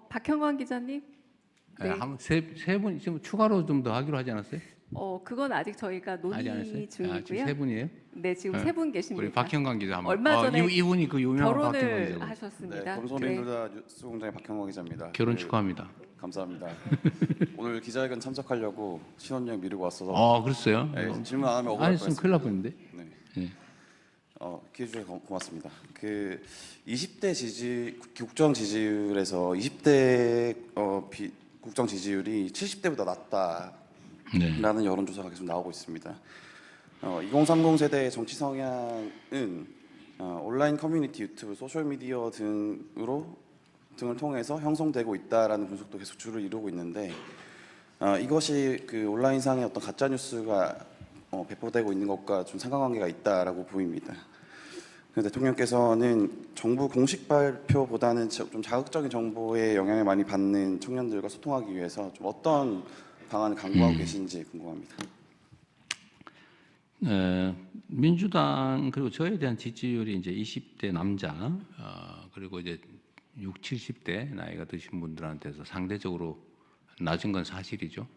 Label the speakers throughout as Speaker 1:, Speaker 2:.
Speaker 1: 박형광 기자님.
Speaker 2: 네.
Speaker 1: 네.
Speaker 2: 세 분 지금 추가로 좀 더 하기로 하지 않았어요?
Speaker 1: 그건 아직 저희가
Speaker 2: 하지 않았어요?
Speaker 1: 논의
Speaker 2: 지금
Speaker 1: 중이고요.
Speaker 2: 세 분이에요?
Speaker 1: 네, 지금
Speaker 2: 네.
Speaker 1: 세 분
Speaker 2: 우리
Speaker 1: 계십니다.
Speaker 2: 박형광 기자 한번.
Speaker 1: 얼마 전에
Speaker 2: 이분이 그 유명한 박형광
Speaker 1: 결혼을
Speaker 2: 기자고.
Speaker 1: 하셨습니다.
Speaker 3: 네, 검소민주다 뉴스공장의 박형광 기자입니다.
Speaker 2: 결혼 축하합니다.
Speaker 3: 감사합니다. 오늘 기자회견 참석하려고 신혼여행 미루고 왔어서
Speaker 2: 그랬어요?
Speaker 3: 네, 질문 안 하면
Speaker 2: 안
Speaker 3: 억울할
Speaker 2: 했으면
Speaker 3: 뻔했습니다.
Speaker 2: 큰일 날 뻔했는데.
Speaker 3: 네.
Speaker 2: 네.
Speaker 3: 기회 주셔서 고맙습니다. 그 20대 국정 지지율에서 20대 국정 지지율이 70대보다 낮다라는
Speaker 2: 네.
Speaker 3: 여론조사가 계속 나오고 있습니다. 2030 세대의 정치 성향은 온라인 커뮤니티, 유튜브, 소셜 미디어 등을 통해서 형성되고 있다라는 분석도 계속 주를 이루고 있는데 이것이 그 온라인상의 어떤 가짜 뉴스가 배포되고 있는 것과 좀 상관관계가 있다라고 보입니다. 대통령께서는 정부 공식 발표보다는 좀 자극적인 정보의 영향을 많이 받는 청년들과 소통하기 위해서 좀 어떤 방안을 강구하고 계신지 궁금합니다.
Speaker 2: 민주당 그리고 저에 대한 지지율이 이제 20대 남자 그리고 이제 6, 70대 나이가 드신 분들한테서 상대적으로 낮은 건 사실이죠.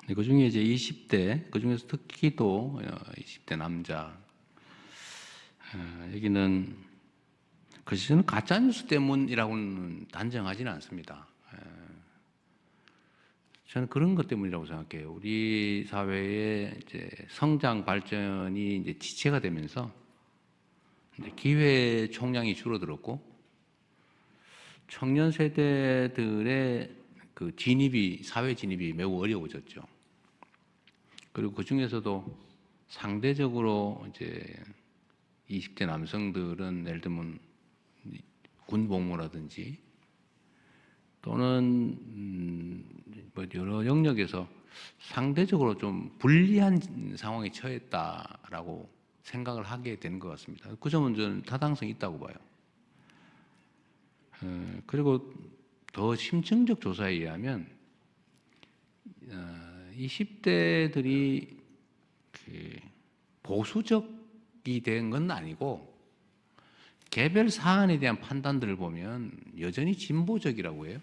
Speaker 2: 그 중에 이제 20대 그 중에서 특히 또 20대 남자 여기는 글쎄 저는 가짜 뉴스 때문이라고는 단정하지는 않습니다. 저는 그런 것 때문이라고 생각해요. 우리 사회의 이제 성장 발전이 이제 지체가 되면서 이제 기회 총량이 줄어들었고 청년 세대들의 그 사회 진입이 매우 어려워졌죠. 그리고 그 중에서도 상대적으로 이제 20대 남성들은 예를 들면 군복무라든지 또는 뭐 여러 영역에서 상대적으로 좀 불리한 상황에 처했다라고 생각을 하게 되는 것 같습니다. 그 점은 저는 타당성이 있다고 봐요. 그리고 더 심층적 조사에 의하면 20대들이 보수적이 된 건 아니고 개별 사안에 대한 판단들을 보면 여전히 진보적이라고 해요.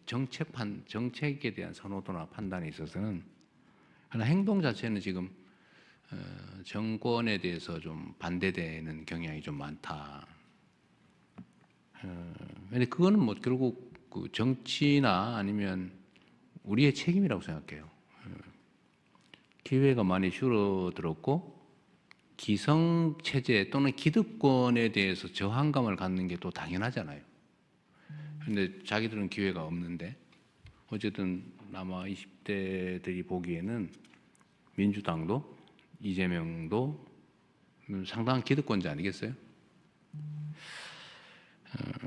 Speaker 2: 정책에 대한 선호도나 판단에 있어서는. 그러나 행동 자체는 지금 정권에 대해서 좀 반대되는 경향이 좀 많다. 근데 그거는 뭐 결국 그 정치나 아니면 우리의 책임이라고 생각해요. 기회가 많이 줄어들었고 기성 체제 또는 기득권에 대해서 저항감을 갖는 게 또 당연하잖아요. 그런데 자기들은 기회가 없는데 어쨌든 아마 20대들이 보기에는 민주당도 이재명도 상당한 기득권자 아니겠어요?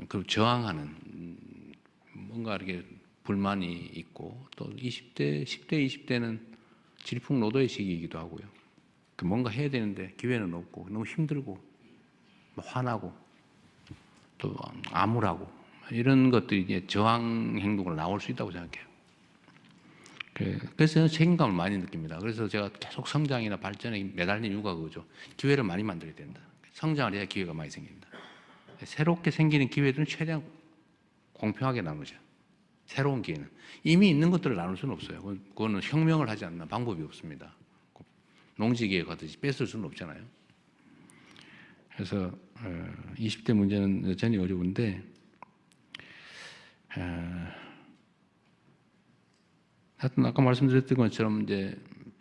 Speaker 2: 그리고 저항하는 뭔가 이렇게 불만이 있고 또 10대, 20대는 질풍노도의 시기이기도 하고요. 뭔가 해야 되는데 기회는 없고 너무 힘들고 화나고 또 암울하고 이런 것들이 이제 저항 행동으로 나올 수 있다고 생각해요. 그래서 저는 책임감을 많이 느낍니다. 그래서 제가 계속 성장이나 발전에 매달린 이유가 그거죠. 기회를 많이 만들어야 된다. 성장을 해야 기회가 많이 생긴다. 새롭게 생기는 기회들은 최대한 공평하게 나누자. 새로운 기회는. 이미 있는 것들을 나눌 수는 없어요. 그거는 혁명을 하지 않는 방법이 없습니다. 농지기에 가듯이 뺏을 수는 없잖아요. 그래서 20대 문제는 여전히 어려운데 하여튼 아까 말씀드렸던 것처럼 이제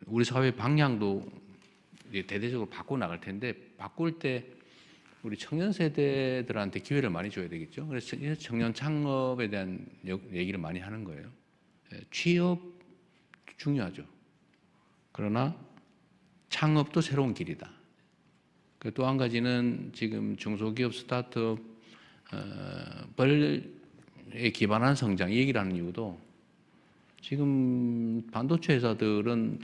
Speaker 2: 우리 사회 방향도 대대적으로 바꿔 나갈 텐데 바꿀 때 우리 청년 세대들한테 기회를 많이 줘야 되겠죠. 그래서 청년 창업에 대한 얘기를 많이 하는 거예요. 취업 중요하죠. 그러나 창업도 새로운 길이다. 또 한 가지는 지금 중소기업 스타트업에 기반한 성장 이 얘기를 하는 이유도 지금 반도체 회사들은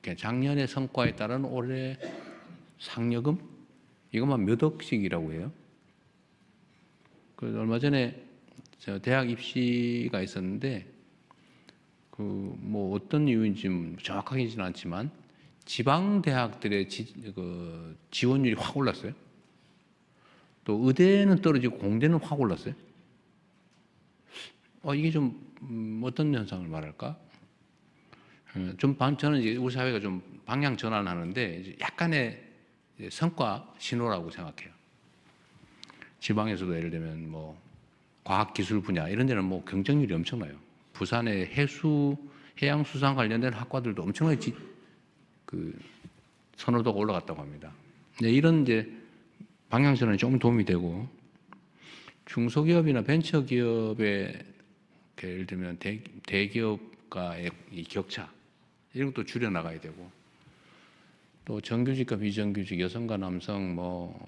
Speaker 2: 작년의 성과에 따른 올해 상여금 이것만 몇 억씩이라고 해요. 얼마 전에 저 대학 입시가 있었는데 뭐 어떤 이유인지 정확하지는 않지만 지방 대학들의 지원율이 확 올랐어요. 또 의대는 떨어지고 공대는 확 올랐어요. 이게 좀 어떤 현상을 말할까? 저는 이제 우리 사회가 좀 방향 전환을 하는데 이제 약간의 이제 성과 신호라고 생각해요. 지방에서도 예를 들면 뭐 과학기술 분야 이런 데는 뭐 경쟁률이 엄청나요. 부산의 해양수산 관련된 학과들도 엄청나게 선호도가 올라갔다고 합니다. 이런 이제 방향 전환이 좀 도움이 되고 중소기업이나 벤처기업의 예를 들면 대기업과의 이 격차 이런 것도 줄여 나가야 되고 또 정규직과 비정규직, 여성과 남성, 뭐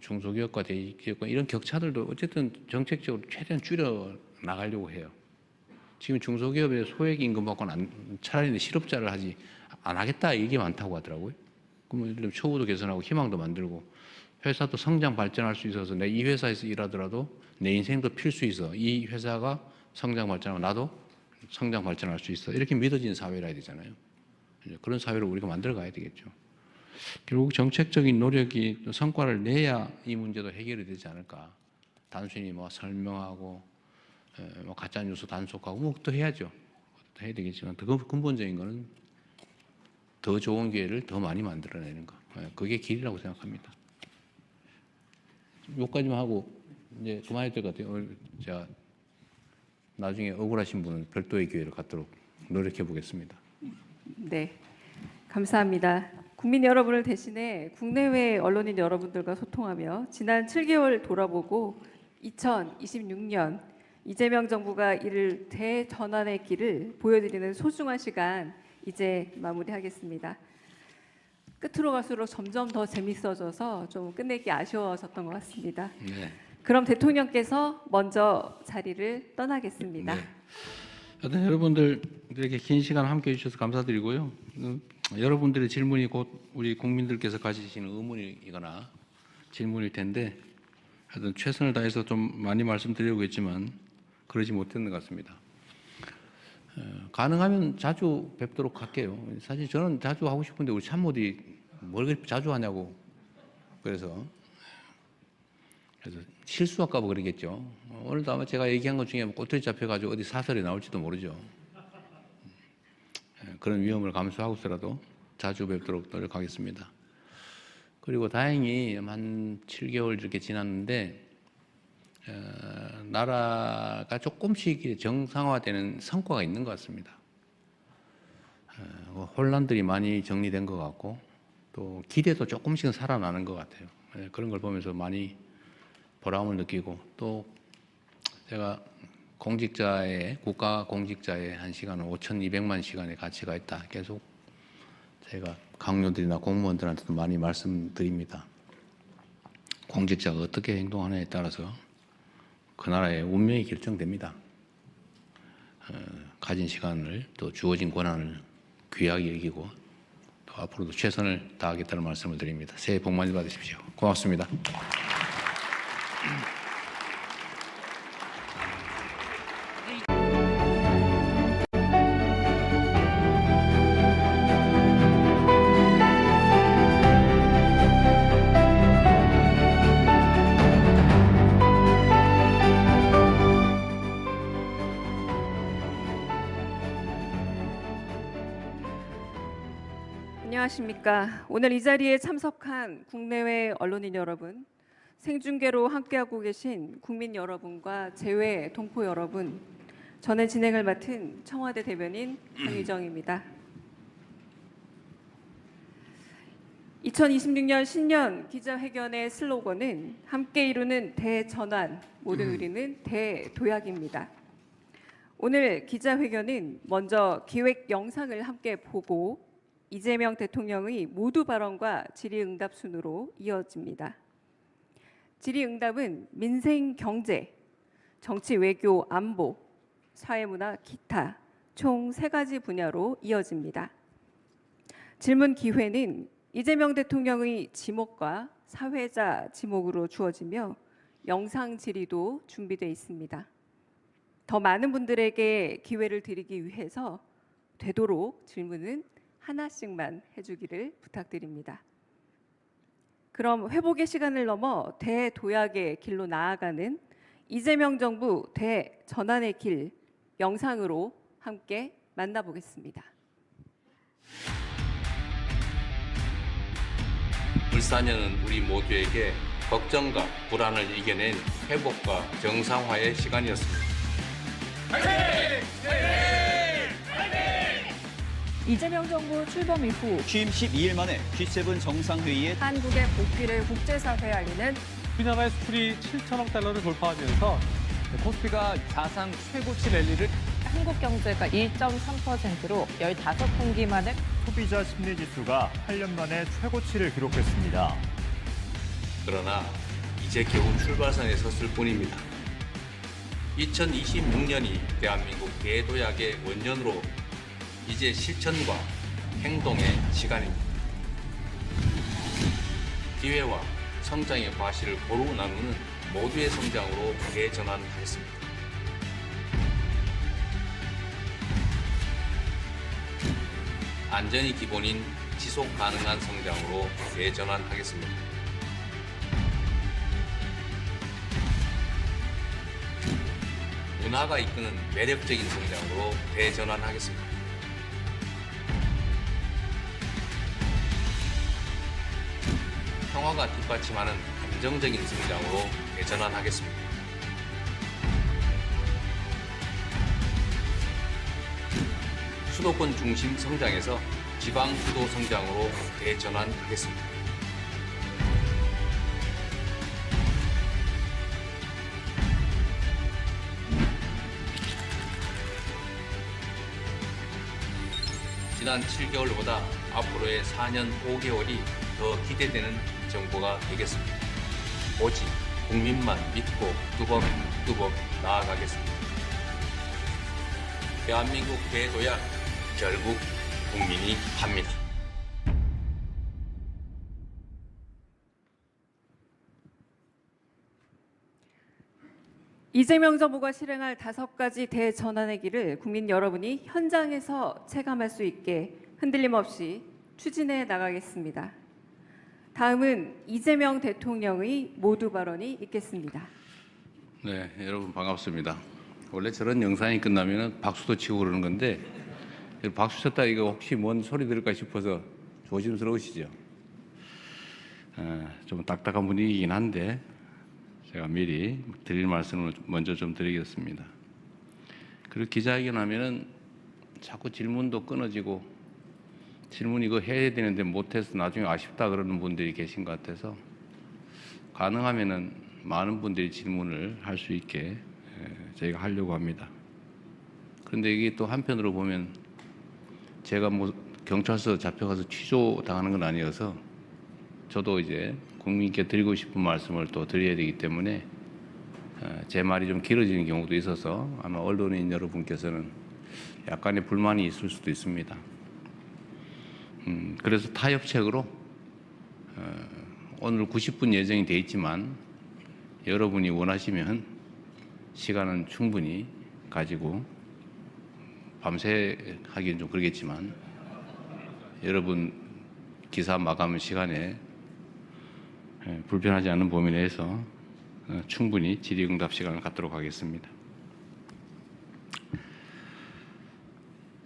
Speaker 2: 중소기업과 대기업과 이런 격차들도 어쨌든 정책적으로 최대한 줄여 나가려고 해요. 지금 중소기업에 소액 임금 받고는 차라리 실업자를 하지 안 하겠다 이게 많다고 하더라고요. 그러면 예를 들면 처우도 개선하고 희망도 만들고 회사도 성장 발전할 수 있어서 내 이 회사에서 일하더라도 내 인생도 필 수 있어. 이 회사가 성장 발전하고 나도 성장 발전할 수 있어. 이렇게 믿어지는 사회라 해야 되잖아요. 그런 사회를 우리가 만들어 가야 되겠죠. 결국 정책적인 노력이 성과를 내야 이 문제도 해결이 되지 않을까. 단순히 뭐 설명하고 뭐 가짜 뉴스 단속하고 뭐 또 해야죠. 해야 되겠지만 더 근본적인 거는 더 좋은 기회를 더 많이 만들어내는 거. 그게 길이라고 생각합니다. 여기까지만 하고 이제 그만해야 될 것 같아요. 제가 나중에 억울하신 분은 별도의 기회를 갖도록 노력해 보겠습니다.
Speaker 1: 네, 감사합니다. 국민 여러분을 대신해 국내외 언론인 여러분들과 소통하며 지난 7개월 돌아보고 2026년 이재명 정부가 이를 대전환의 길을 보여드리는 소중한 시간 이제 마무리하겠습니다. 끝으로 갈수록 점점 더 재밌어져서 좀 끝내기 아쉬워졌던 것 같습니다.
Speaker 2: 네.
Speaker 1: 그럼 대통령께서 먼저 자리를 떠나겠습니다.
Speaker 2: 네. 하여튼 여러분들 이렇게 긴 시간 함께해 주셔서 감사드리고요. 여러분들의 질문이 곧 우리 국민들께서 가지시는 의문이거나 질문일 텐데 하여튼 최선을 다해서 좀 많이 말씀드리려고 했지만 그러지 못했는 것 같습니다. 가능하면 자주 뵙도록 할게요. 사실 저는 자주 하고 싶은데 우리 참모들이 뭘 그렇게 자주 하냐고 그래서 실수할까 봐 그러겠죠. 오늘도 아마 제가 얘기한 것 중에 꼬투리 잡혀가지고 어디 사설에 나올지도 모르죠. 그런 위험을 감수하고서라도 자주 뵙도록 노력하겠습니다. 그리고 다행히 한 7개월 이렇게 지났는데 나라가 조금씩 정상화되는 성과가 있는 것 같습니다. 혼란들이 많이 정리된 것 같고 또 기대도 조금씩은 살아나는 것 같아요. 그런 걸 보면서 많이 보람을 느끼고 또 제가 국가 공직자의 한 시간은 5,200만 시간의 가치가 있다. 계속 제가 강요들이나 공무원들한테도 많이 말씀드립니다. 공직자가 어떻게 행동하느냐에 따라서 그 나라의 운명이 결정됩니다. 가진 시간을 또 주어진 권한을 귀하게 여기고 또 앞으로도 최선을 다하겠다는 말씀을 드립니다. 새해 복 많이 받으십시오. 고맙습니다.
Speaker 1: 안녕하십니까. 오늘 이 자리에 참석한 국내외 언론인 여러분, 생중계로 함께하고 계신 국민 여러분과 재외 동포 여러분, 저는 진행을 맡은 청와대 대변인 강유정입니다. 2026년 신년 기자회견의 슬로건은 함께 이루는 대전환, 모두 누리는 대도약입니다. 오늘 기자회견은 먼저 기획 영상을 함께 보고 이재명 대통령의 모두 발언과 질의응답 순으로 이어집니다. 질의응답은 민생, 경제, 정치, 외교, 안보, 사회문화, 기타 총 3가지 분야로 이어집니다. 질문 기회는 이재명 대통령의 지목과 사회자 지목으로 주어지며 영상 질의도 준비되어 있습니다. 더 많은 분들에게 기회를 드리기 위해서 되도록 질문은 하나씩만 해주기를 부탁드립니다. 그럼 회복의 시간을 넘어 대도약의 길로 나아가는 이재명 정부 대전환의 길 영상으로 함께 만나보겠습니다.
Speaker 2: 울산여는 우리 모두에게 걱정과 불안을 이겨낸 회복과 정상화의 시간이었습니다.
Speaker 4: 이재명 정부 출범 이후
Speaker 5: 취임 12일 만에 G7 정상회의에
Speaker 4: 한국의 복귀를 국제사회에 알리는
Speaker 6: 우리나라의 수출이 7천억 달러를 돌파하면서
Speaker 5: 코스피가 사상 최고치 랠리를
Speaker 4: 한국 경제가 1.3%로 15분기 만에
Speaker 7: 소비자 심리 지수가 8년 만에 최고치를 기록했습니다.
Speaker 2: 그러나 이제 겨우 출발선에 섰을 뿐입니다. 2026년이 대한민국 대도약의 원년으로 이제 실천과 행동의 시간입니다. 기회와 성장의 과실을 고루 나누는 모두의 성장으로 대전환하겠습니다. 안전이 기본인 지속 가능한 성장으로 대전환하겠습니다. 문화가 이끄는 매력적인 성장으로 대전환하겠습니다. 평화가 뒷받침하는 안정적인 성장으로 대전환하겠습니다. 수도권 중심 성장에서 지방 주도 성장으로 대전환하겠습니다. 지난 7개월보다 앞으로의 4년 5개월이 더 기대되는 정부가 되겠습니다. 오직 국민만 믿고 뚜벅뚜벅 나아가겠습니다. 대한민국 대도약 결국 국민이 합니다.
Speaker 1: 이재명 정부가 실행할 5가지 대전환의 길을 국민 여러분이 현장에서 체감할 수 있게 흔들림 없이 추진해 나가겠습니다. 다음은 이재명 대통령의 모두 발언이 있겠습니다.
Speaker 2: 네, 여러분 반갑습니다. 원래 저런 영상이 끝나면 박수도 치고 그러는 건데 박수 쳤다 이거 혹시 뭔 소리 들을까 싶어서 조심스러우시죠? 좀 딱딱한 분위기이긴 한데 제가 미리 드릴 말씀을 먼저 좀 드리겠습니다. 그리고 기자회견 하면은 자꾸 질문도 끊어지고 질문 이거 해야 되는데 못해서 나중에 아쉽다 그러는 분들이 계신 것 같아서 가능하면은 많은 분들이 질문을 할 수 있게 저희가 하려고 합니다. 그런데 이게 또 한편으로 보면 제가 뭐 경찰서 잡혀가서 취조 당하는 건 아니어서 저도 이제 국민께 드리고 싶은 말씀을 또 드려야 되기 때문에 제 말이 좀 길어지는 경우도 있어서 아마 언론인 여러분께서는 약간의 불만이 있을 수도 있습니다. 그래서 타협책으로 오늘 90분 예정이 돼 있지만 여러분이 원하시면 시간은 충분히 가지고 밤새 하기엔 좀 그러겠지만 여러분 기사 마감 시간에 불편하지 않은 범위 내에서 충분히 질의응답 시간을 갖도록 하겠습니다.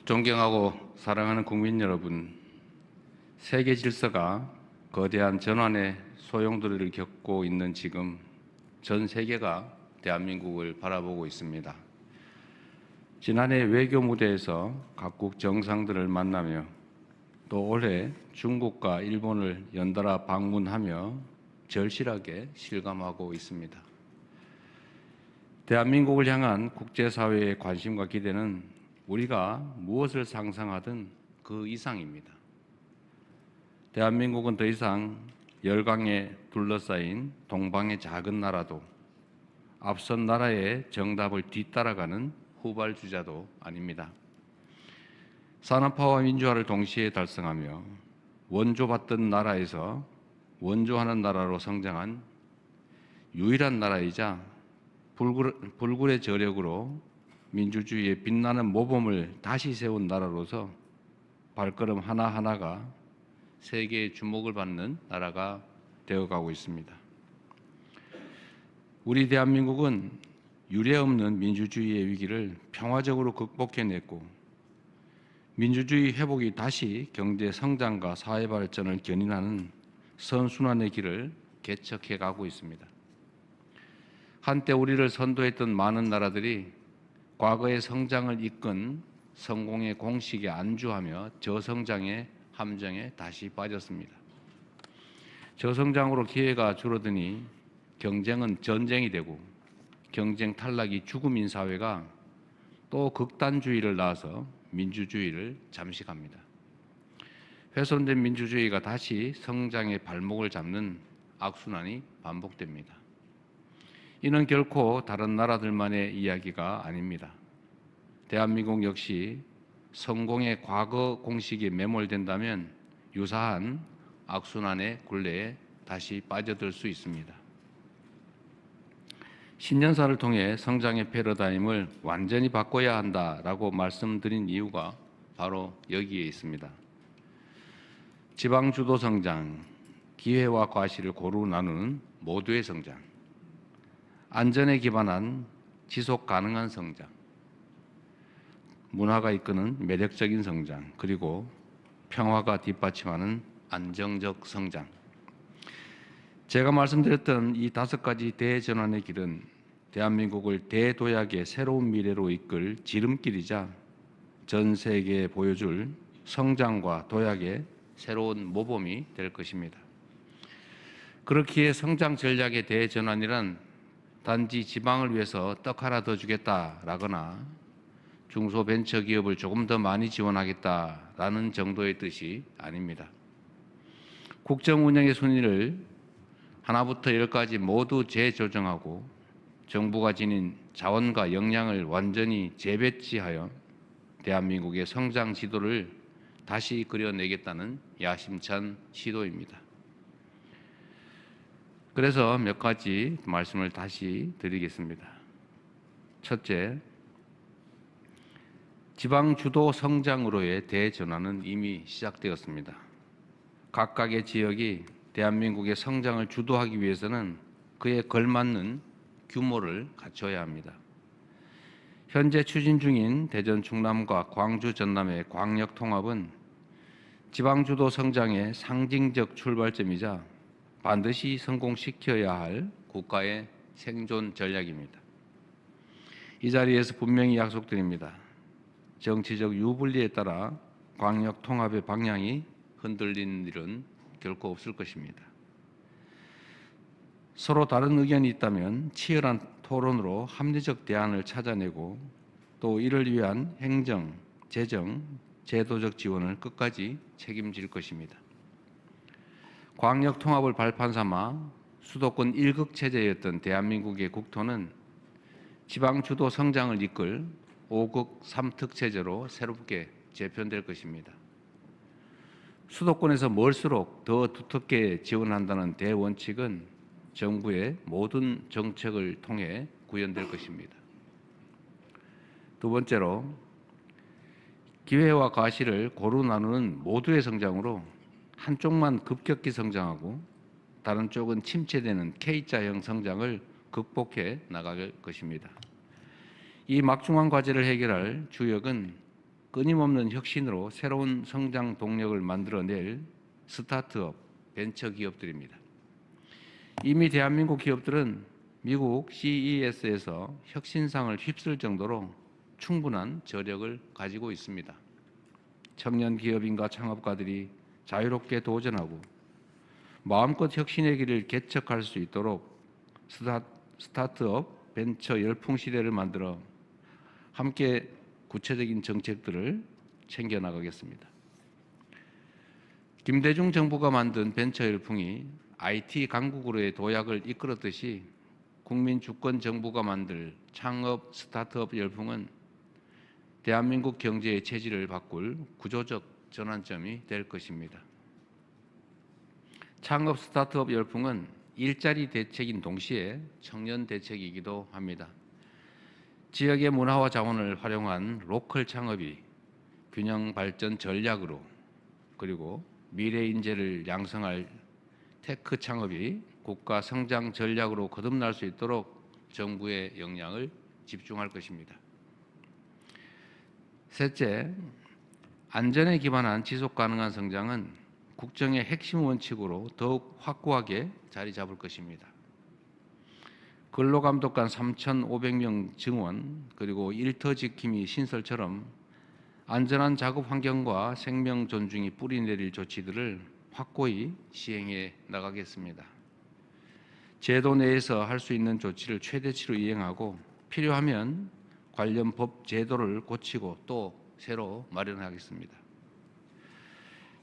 Speaker 2: 존경하고 사랑하는 국민 여러분, 세계 질서가 거대한 전환의 소용돌이를 겪고 있는 지금 전 세계가 대한민국을 바라보고 있습니다. 지난해 외교 무대에서 각국 정상들을 만나며 또 올해 중국과 일본을 연달아 방문하며 절실하게 실감하고 있습니다. 대한민국을 향한 국제사회의 관심과 기대는 우리가 무엇을 상상하든 그 이상입니다. 대한민국은 더 이상 열강에 둘러싸인 동방의 작은 나라도 앞선 나라의 정답을 뒤따라가는 후발주자도 아닙니다. 산업화와 민주화를 동시에 달성하며 원조받던 나라에서 원조하는 나라로 성장한 유일한 나라이자 불굴의 저력으로 민주주의의 빛나는 모범을 다시 세운 나라로서 발걸음 하나하나가 세계의 주목을 받는 나라가 되어가고 있습니다. 우리 대한민국은 유례없는 민주주의의 위기를 평화적으로 극복해냈고 민주주의 회복이 다시 경제 성장과 사회 발전을 견인하는 선순환의 길을 개척해 가고 있습니다. 한때 우리를 선도했던 많은 나라들이 과거의 성장을 이끈 성공의 공식에 안주하며 저성장의 함정에 다시 빠졌습니다. 저성장으로 기회가 줄어드니 경쟁은 전쟁이 되고 경쟁 탈락이 죽음인 사회가 또 극단주의를 낳아서 민주주의를 잠식합니다. 훼손된 민주주의가 다시 성장의 발목을 잡는 악순환이 반복됩니다. 이는 결코 다른 나라들만의 이야기가 아닙니다. 대한민국 역시 성공의 과거 공식에 매몰된다면 유사한 악순환의 굴레에 다시 빠져들 수 있습니다. 신년사를 통해 성장의 패러다임을 완전히 바꿔야 한다라고 말씀드린 이유가 바로 여기에 있습니다. 지방주도 성장, 기회와 과실을 고루 나누는 모두의 성장, 안전에 기반한 지속 가능한 성장, 문화가 이끄는 매력적인 성장, 그리고 평화가 뒷받침하는 안정적 성장. 제가 말씀드렸던 이 5가지 대전환의 길은 대한민국을 대도약의 새로운 미래로 이끌 지름길이자 전 세계에 보여줄 성장과 도약의 새로운 모범이 될 것입니다. 그렇기에 성장 전략의 대전환이란 단지 지방을 위해서 떡 하나 더 주겠다라거나 중소벤처기업을 조금 더 많이 지원하겠다라는 정도의 뜻이 아닙니다. 국정 운영의 순위를 하나부터 10까지 모두 재조정하고 정부가 지닌 자원과 역량을 완전히 재배치하여 대한민국의 성장 지도를 다시 그려내겠다는 야심찬 시도입니다. 그래서 몇 가지 말씀을 다시 드리겠습니다. 첫째, 지방 주도 성장으로의 대전환은 이미 시작되었습니다. 각각의 지역이 대한민국의 성장을 주도하기 위해서는 그에 걸맞는 규모를 갖춰야 합니다. 현재 추진 중인 대전 충남과 광주 전남의 광역 통합은 지방주도 성장의 상징적 출발점이자 반드시 성공시켜야 할 국가의 생존 전략입니다. 이 자리에서 분명히 약속드립니다. 정치적 유불리에 따라 광역 통합의 방향이 흔들리는 일은 결코 없을 것입니다. 서로 다른 의견이 있다면 치열한 토론으로 합리적 대안을 찾아내고 또 이를 위한 행정, 재정, 제도적 지원을 끝까지 책임질 것입니다. 광역 통합을 발판 삼아 수도권 1극 체제였던 대한민국의 국토는 지방 주도 성장을 이끌 5극 3특 체제로 새롭게 재편될 것입니다. 수도권에서 멀수록 더 두텁게 지원한다는 대원칙은 정부의 모든 정책을 통해 구현될 것입니다. 두 번째로, 기회와 과실을 고루 나누는 모두의 성장으로 한쪽만 급격히 성장하고 다른 쪽은 침체되는 K자형 성장을 극복해 나갈 것입니다. 이 막중한 과제를 해결할 주역은 끊임없는 혁신으로 새로운 성장 동력을 만들어낼 스타트업, 벤처기업들입니다. 이미 대한민국 기업들은 미국 CES에서 혁신상을 휩쓸 정도로 충분한 저력을 가지고 있습니다. 청년 기업인과 창업가들이 자유롭게 도전하고 마음껏 혁신의 길을 개척할 수 있도록 스타트업 벤처 열풍 시대를 만들어 함께 구체적인 정책들을 챙겨나가겠습니다. 김대중 정부가 만든 벤처 열풍이 IT 강국으로의 도약을 이끌었듯이 국민 주권 정부가 만들 창업 스타트업 열풍은 대한민국 경제의 체질을 바꿀 구조적 전환점이 될 것입니다. 창업 스타트업 열풍은 일자리 대책인 동시에 청년 대책이기도 합니다. 지역의 문화와 자원을 활용한 로컬 창업이 균형 발전 전략으로 그리고 미래 인재를 양성할 테크 창업이 국가 성장 전략으로 거듭날 수 있도록 정부의 역량을 집중할 것입니다. 셋째, 안전에 기반한 지속 가능한 성장은 국정의 핵심 원칙으로 더욱 확고하게 자리 잡을 것입니다. 근로감독관 3,500명 증원 그리고 일터 지킴이 신설처럼 안전한 작업 환경과 생명 존중이 뿌리 내릴 조치들을 확고히 시행해 나가겠습니다. 제도 내에서 할 수 있는 조치를 최대치로 이행하고 필요하면 관련 법 제도를 고치고 또 새로 마련하겠습니다.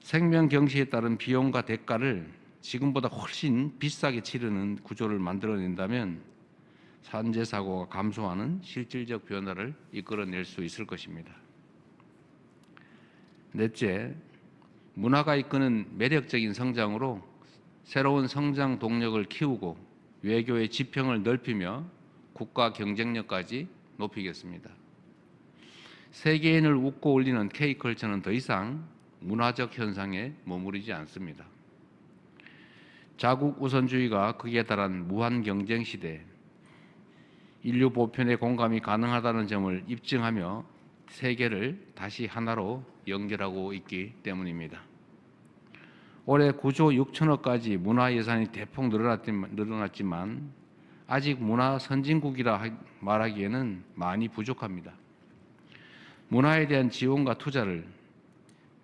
Speaker 2: 생명 경시에 따른 비용과 대가를 지금보다 훨씬 비싸게 치르는 구조를 만들어낸다면 산재 사고가 감소하는 실질적 변화를 이끌어낼 수 있을 것입니다. 넷째, 문화가 이끄는 매력적인 성장으로 새로운 성장 동력을 키우고 외교의 지평을 넓히며 국가 경쟁력까지 높이겠습니다. 세계인을 웃고 올리는 K컬처는 더 이상 문화적 현상에 머무르지 않습니다. 자국 우선주의가 극에 달한 무한 경쟁 시대, 인류 보편의 공감이 가능하다는 점을 입증하며 세계를 다시 하나로 연결하고 있기 때문입니다. 올해 9조 6천억까지 문화 예산이 대폭 늘어났지만 아직 문화 선진국이라 말하기에는 많이 부족합니다. 문화에 대한 지원과 투자를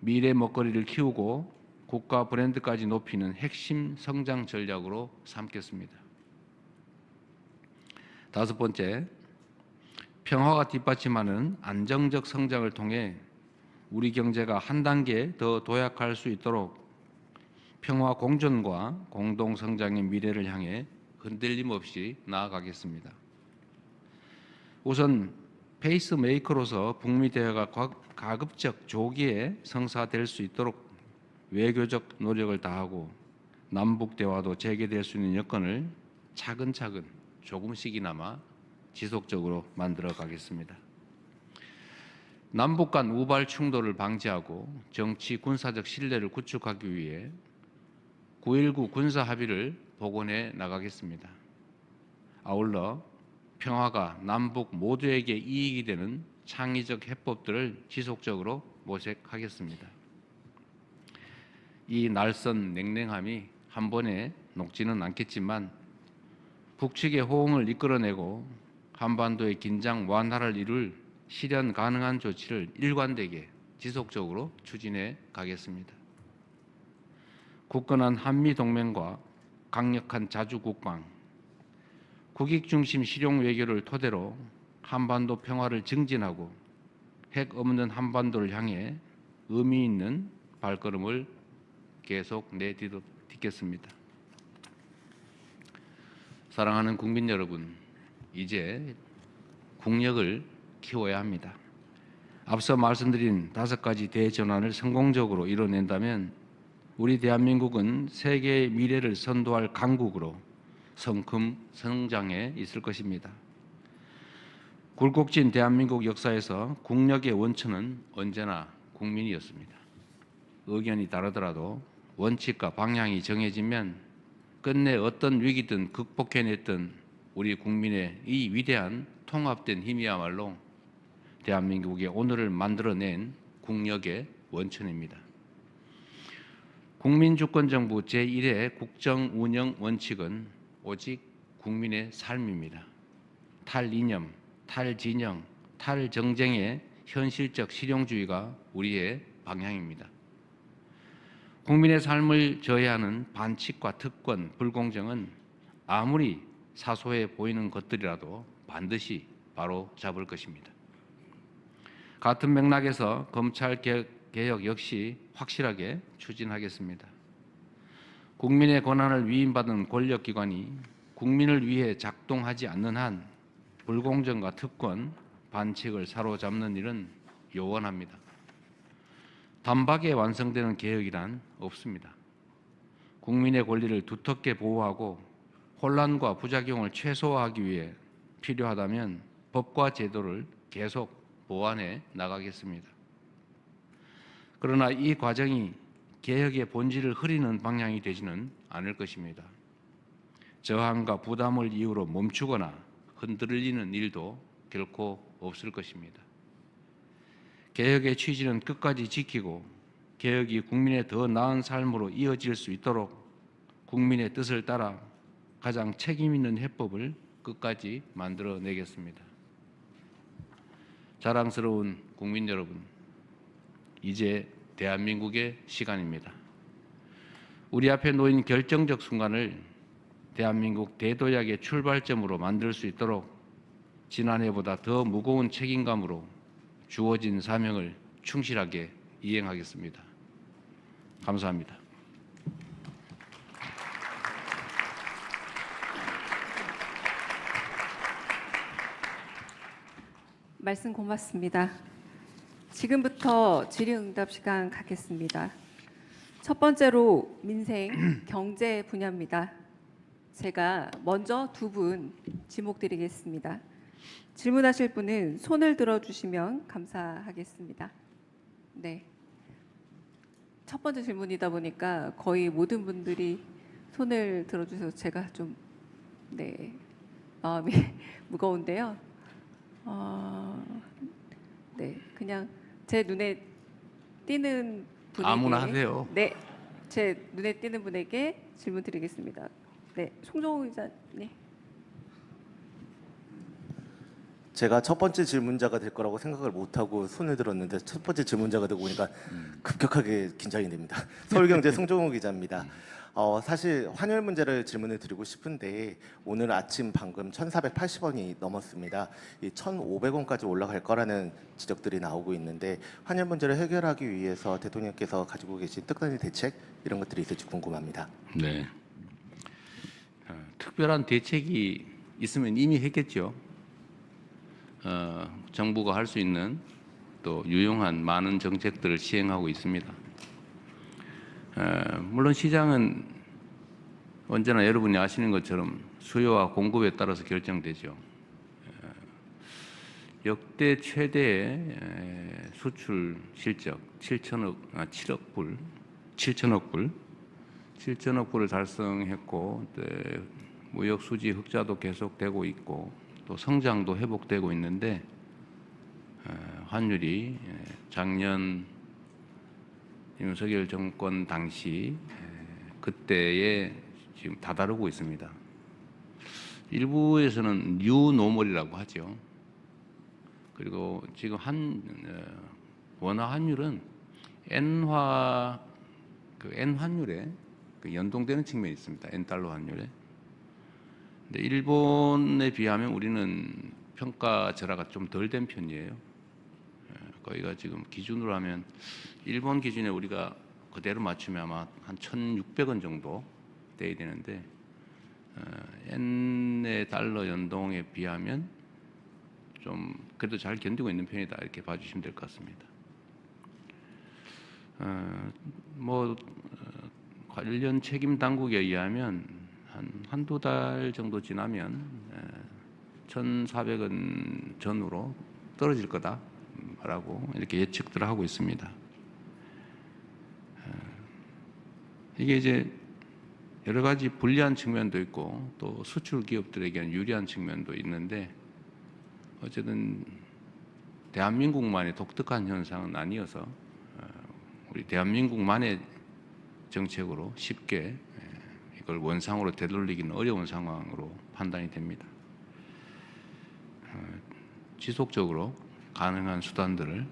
Speaker 2: 미래 먹거리를 키우고 국가 브랜드까지 높이는 핵심 성장 전략으로 삼겠습니다. 다섯 번째, 평화가 뒷받침하는 안정적 성장을 통해 우리 경제가 한 단계 더 도약할 수 있도록 평화 공존과 공동 성장의 미래를 향해 흔들림 없이 나아가겠습니다. 우선 페이스메이커로서 북미 대화가 가급적 조기에 성사될 수 있도록 외교적 노력을 다하고 남북 대화도 재개될 수 있는 여건을 차근차근 조금씩이나마 지속적으로 만들어 가겠습니다. 남북 간 우발 충돌을 방지하고 정치 군사적 신뢰를 구축하기 위해 9.19 군사 합의를 복원해 나가겠습니다. 아울러 평화가 남북 모두에게 이익이 되는 창의적 해법들을 지속적으로 모색하겠습니다. 이 날선 냉랭함이 한 번에 녹지는 않겠지만 북측의 호응을 이끌어내고 한반도의 긴장 완화를 이룰 실현 가능한 조치를 일관되게 지속적으로 추진해 가겠습니다. 굳건한 한미 동맹과 강력한 자주 국방, 국익 중심 실용 외교를 토대로 한반도 평화를 증진하고 핵 없는 한반도를 향해 의미 있는 발걸음을 계속 내딛겠습니다. 사랑하는 국민 여러분, 이제 국력을 키워야 합니다. 앞서 말씀드린 5가지 대전환을 성공적으로 이뤄낸다면 우리 대한민국은 세계의 미래를 선도할 강국으로 성큼 성장해 있을 것입니다. 굴곡진 대한민국 역사에서 국력의 원천은 언제나 국민이었습니다. 의견이 다르더라도 원칙과 방향이 정해지면 끝내 어떤 위기든 극복해냈던 우리 국민의 이 위대한 통합된 힘이야말로 대한민국의 오늘을 만들어낸 국력의 원천입니다. 국민주권정부 제1의 국정운영 원칙은 오직 국민의 삶입니다. 탈이념, 탈진영, 탈정쟁의 현실적 실용주의가 우리의 방향입니다. 국민의 삶을 저해하는 반칙과 특권, 불공정은 아무리 사소해 보이는 것들이라도 반드시 바로 잡을 것입니다. 같은 맥락에서 검찰 개혁 역시 확실하게 추진하겠습니다. 국민의 권한을 위임받은 권력기관이 국민을 위해 작동하지 않는 한 불공정과 특권, 반칙을 사로잡는 일은 요원합니다. 단박에 완성되는 개혁이란 없습니다. 국민의 권리를 두텁게 보호하고 혼란과 부작용을 최소화하기 위해 필요하다면 법과 제도를 계속 보완해 나가겠습니다. 그러나 이 과정이 개혁의 본질을 흐리는 방향이 되지는 않을 것입니다. 저항과 부담을 이유로 멈추거나 흔들리는 일도 결코 없을 것입니다. 개혁의 취지는 끝까지 지키고 개혁이 국민의 더 나은 삶으로 이어질 수 있도록 국민의 뜻을 따라 가장 책임 있는 해법을 끝까지 만들어내겠습니다. 자랑스러운 국민 여러분, 이제 대한민국의 시간입니다. 우리 앞에 놓인 결정적 순간을 대한민국 대도약의 출발점으로 만들 수 있도록 지난해보다 더 무거운 책임감으로 주어진 사명을 충실하게 이행하겠습니다. 감사합니다.
Speaker 1: 말씀 고맙습니다. 지금부터 질의응답 시간 갖겠습니다. 첫 번째로 민생, 경제 분야입니다. 제가 먼저 두 분 지목드리겠습니다. 질문하실 분은 손을 들어주시면 감사하겠습니다. 네. 첫 번째 질문이다 보니까 거의 모든 분들이 손을 들어주셔서 제가 좀 마음이 무거운데요. 네, 그냥 제 눈에 띄는 분에게
Speaker 2: 아무나 하세요.
Speaker 1: 네, 제 눈에 띄는 분에게 질문 드리겠습니다. 네, 송정호 기자님.
Speaker 8: 제가 첫 번째 질문자가 될 거라고 생각을 못하고 손을 들었는데 첫 번째 질문자가 되고 보니까 급격하게 긴장이 됩니다. 서울경제 송정호 기자입니다. 사실 환율 문제를 질문을 드리고 싶은데 오늘 아침 방금 1,480원이 넘었습니다. 이 1,500원까지 올라갈 거라는 지적들이 나오고 있는데 환율 문제를 해결하기 위해서 대통령께서 가지고 계신 특단의 대책 이런 것들이 있을지 궁금합니다.
Speaker 2: 네. 특별한 대책이 있으면 이미 했겠죠. 정부가 할 수 있는 또 유용한 많은 정책들을 시행하고 있습니다. 물론 시장은 언제나 여러분이 아시는 것처럼 수요와 공급에 따라서 결정되죠. 역대 최대의 수출 실적 7천억 불을 달성했고 무역 수지 흑자도 계속되고 있고 또 성장도 회복되고 있는데 환율이 작년 윤석열 정권 당시 그때에 지금 다다르고 있습니다. 일부에서는 뉴노멀이라고 하죠. 그리고 지금 원화 환율은 N 환율에 연동되는 측면이 있습니다. N 달러 환율에. 근데 일본에 비하면 우리는 평가 절하가 좀 덜 된 편이에요. 거기가 지금 기준으로 하면 일본 기준에 우리가 그대로 맞추면 아마 한 1,600원 정도 돼야 되는데 N의 달러 연동에 비하면 좀 그래도 잘 견디고 있는 편이다 이렇게 봐주시면 될 것 같습니다. 관련 책임 당국에 의하면 한두 달 정도 지나면 1,400원 전후로 떨어질 거다라고 이렇게 예측들을 하고 있습니다. 이게 이제 여러 가지 불리한 측면도 있고 또 수출 기업들에게는 유리한 측면도 있는데 어쨌든 대한민국만의 독특한 현상은 아니어서 우리 대한민국만의 정책으로 쉽게 이걸 원상으로 되돌리기는 어려운 상황으로 판단이 됩니다. 지속적으로 가능한 수단들을